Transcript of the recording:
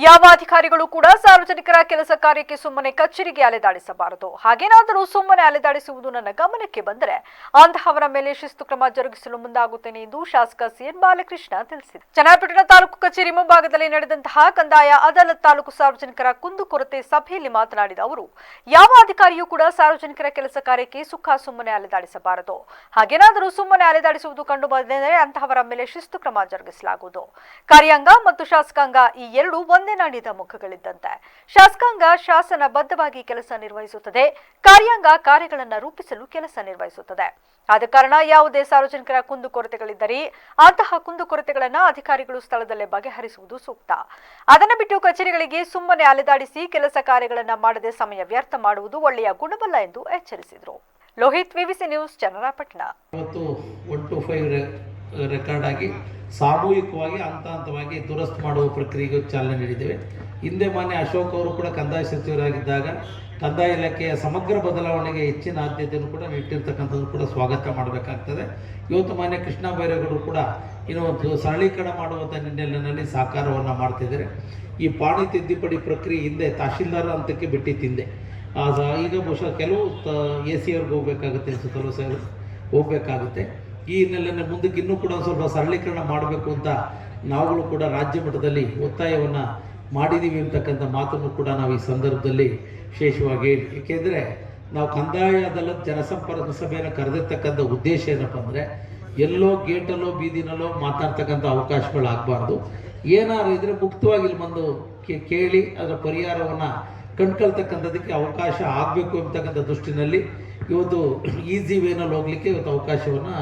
ಯಾವ ಅಧಿಕಾರಿಗಳು ಕೂಡ ಸಾರ್ವಜನಿಕರ ಕೆಲಸ ಕಾರ್ಯಕ್ಕೆ ಸುಮ್ಮನೆ ಕಚೇರಿಗೆ ಅಲೆದಾಡಿಸಬಾರದು. ಹಾಗೇನಾದರೂ ಸುಮ್ಮನೆ ಅಲೆದಾಡಿಸುವುದು ನನ್ನ ಗಮನಕ್ಕೆ ಬಂದರೆ ಅಂತಹವರ ಮೇಲೆ ಶಿಸ್ತು ಕ್ರಮ ಜರುಗಿಸಲು ಮುಂದಾಗುತ್ತೇನೆ ಎಂದು ಶಾಸಕ ಸಿಎನ್ ಬಾಲಕೃಷ್ಣ ತಿಳಿಸಿದರು. ಚನ್ನರಾಯಪಟ್ಟಣ ತಾಲೂಕು ಕಚೇರಿ ಮುಂಭಾಗದಲ್ಲಿ ನಡೆದಂತಹ ಕಂದಾಯ ಅದಾಲತ್ ತಾಲೂಕು ಸಾರ್ವಜನಿಕರ ಕುಂದುಕೊರತೆ ಸಭೆಯಲ್ಲಿ ಮಾತನಾಡಿದ ಅವರು, ಯಾವ ಅಧಿಕಾರಿಯೂ ಕೂಡ ಸಾರ್ವಜನಿಕರ ಕೆಲಸ ಕಾರ್ಯಕ್ಕೆ ಸುಮ್ಮನೆ ಅಲೆದಾಡಿಸಬಾರದು. ಹಾಗೇನಾದರೂ ಸುಮ್ಮನೆ ಅಲೆದಾಡಿಸುವುದು ಕಂಡು ಬಂದರೆ ಅಂತಹವರ ಮೇಲೆ ಶಿಸ್ತು ಕ್ರಮ ಜರುಗಿಸಲಾಗುವುದು. ಕಾರ್ಯಾಂಗ ಮತ್ತು ಶಾಸಕಾಂಗ ಈ ಎರಡು ಒಂದೇ ನಾಣ್ಯದ ಮುಖಗಳಿದ್ದಂತೆ. ಶಾಸಕಾಂಗ ಶಾಸನಬದ್ಧವಾಗಿ ಕೆಲಸ ನಿರ್ವಹಿಸುತ್ತದೆ, ಕಾರ್ಯಾಂಗ ಕಾರ್ಯಗಳನ್ನು ರೂಪಿಸಲು ಕೆಲಸ ನಿರ್ವಹಿಸುತ್ತದೆ. ಆದ ಕಾರಣ ಯಾವುದೇ ಸಾರ್ವಜನಿಕರ ಕುಂದುಕೊರತೆಗಳಿದ್ದರೆ ಅಂತಹ ಕುಂದುಕೊರತೆಗಳನ್ನು ಅಧಿಕಾರಿಗಳು ಸ್ಥಳದಲ್ಲೇ ಬಗೆಹರಿಸುವುದು ಸೂಕ್ತ. ಅದನ್ನು ಬಿಟ್ಟು ಕಚೇರಿಗಳಿಗೆ ಸುಮ್ಮನೆ ಅಲೆದಾಡಿಸಿ ಕೆಲಸ ಕಾರ್ಯಗಳನ್ನು ಮಾಡದೆ ಸಮಯ ವ್ಯರ್ಥ ಮಾಡುವುದು ಒಳ್ಳೆಯ ಗುಣವಲ್ಲ ಎಂದು ಎಚ್ಚರಿಸಿದರು. Lohith, VVC news, Channarayapatna. Record ಆಗಿ ಸಾಮೂಹಿಕವಾಗಿ ಹಂತವಾಗಿ ದುರಸ್ತು ಮಾಡುವ ಪ್ರಕ್ರಿಯೆಗೆ ಚಾಲನೆ ನೀಡಿದ್ದೇವೆ. ಹಿಂದೆ ಮಾನ್ಯ ಅಶೋಕ್ ಅವರು ಕೂಡ ಕಂದಾಯ ಸಚಿವರಾಗಿದ್ದಾಗ ಕಂದಾಯ ಇಲಾಖೆಯ ಸಮಗ್ರ ಬದಲಾವಣೆಗೆ ಹೆಚ್ಚಿನ ಆದ್ಯತೆಯನ್ನು ಕೂಡ ನೀಟ್ಟಿರ್ತಕ್ಕಂಥದ್ದು ಕೂಡ ಸ್ವಾಗತ ಮಾಡಬೇಕಾಗ್ತದೆ. ಇವತ್ತು ಮಾನ್ಯ ಕೃಷ್ಣ ಬೈರೇಗೌಡರು ಕೂಡ ಇನ್ನೂ ಒಂದು ಸರಳೀಕರಣ ಮಾಡುವಂಥ ನಿಟ್ಟಿನಲ್ಲಿ ಸಹಕಾರವನ್ನು ಮಾಡ್ತಿದ್ದಾರೆ. ಈ ಪಾಣಿ ತಿದ್ದುಪಡಿ ಪ್ರಕ್ರಿಯೆ ಹಿಂದೆ ತಹಶೀಲ್ದಾರ್ ಹಂತಕ್ಕೆ ಬಿಟ್ಟಿತ್ತಿಂದೆ. ಈಗ ಬಹುಶಃ ಕೆಲವು AC ಅವ್ರಿಗೆ ಹೋಗ್ಬೇಕಾಗುತ್ತೆ ಅನ್ಸುತ್ತಲ್ಲ ಸರ್, ಹೋಗ್ಬೇಕಾಗುತ್ತೆ. ಈ ಹಿನ್ನೆಲೆಯಲ್ಲಿ ಮುಂದಕ್ಕೆ ಇನ್ನೂ ಕೂಡ ಸ್ವಲ್ಪ ಸರಳೀಕರಣ ಮಾಡಬೇಕು ಅಂತ ನಾವುಗಳು ಕೂಡ ರಾಜ್ಯ ಮಟ್ಟದಲ್ಲಿ ಒತ್ತಾಯವನ್ನು ಮಾಡಿದ್ದೀವಿ ಅಂತಕ್ಕಂಥ ಮಾತನ್ನು ಕೂಡ ನಾವು ಈ ಸಂದರ್ಭದಲ್ಲಿ ವಿಶೇಷವಾಗಿ ಹೇಳಿ, ಏಕೆಂದರೆ ನಾವು ಕಂದಾಯ ಅದಾಲತ್ ಜನಸಂಪರ್ಕ ಸಭೆಯನ್ನು ಕರೆದಿರ್ತಕ್ಕಂಥ ಉದ್ದೇಶ ಏನಪ್ಪ ಅಂದರೆ ಎಲ್ಲೋ ಗೇಟಲ್ಲೋ ಬೀದಿನಲ್ಲೋ ಮಾತಾಡ್ತಕ್ಕಂಥ ಅವಕಾಶಗಳಾಗಬಾರ್ದು. ಏನಾದ್ರು ಇದ್ರೆ ಮುಕ್ತವಾಗಿ ಇಲ್ಲಿ ಬಂದು ಕೇಳಿ ಅದರ ಪರಿಹಾರವನ್ನು ಕಂಡ್ಕೊಳ್ತಕ್ಕಂಥದ್ದಕ್ಕೆ ಅವಕಾಶ ಆಗಬೇಕು ಅಂತಕ್ಕಂಥ ದೃಷ್ಟಿನಲ್ಲಿ ಇವತ್ತು ಈಸಿ ವೇನಲ್ಲಿ ಹೋಗ್ಲಿಕ್ಕೆ ಇವತ್ತು ಅವಕಾಶವನ್ನು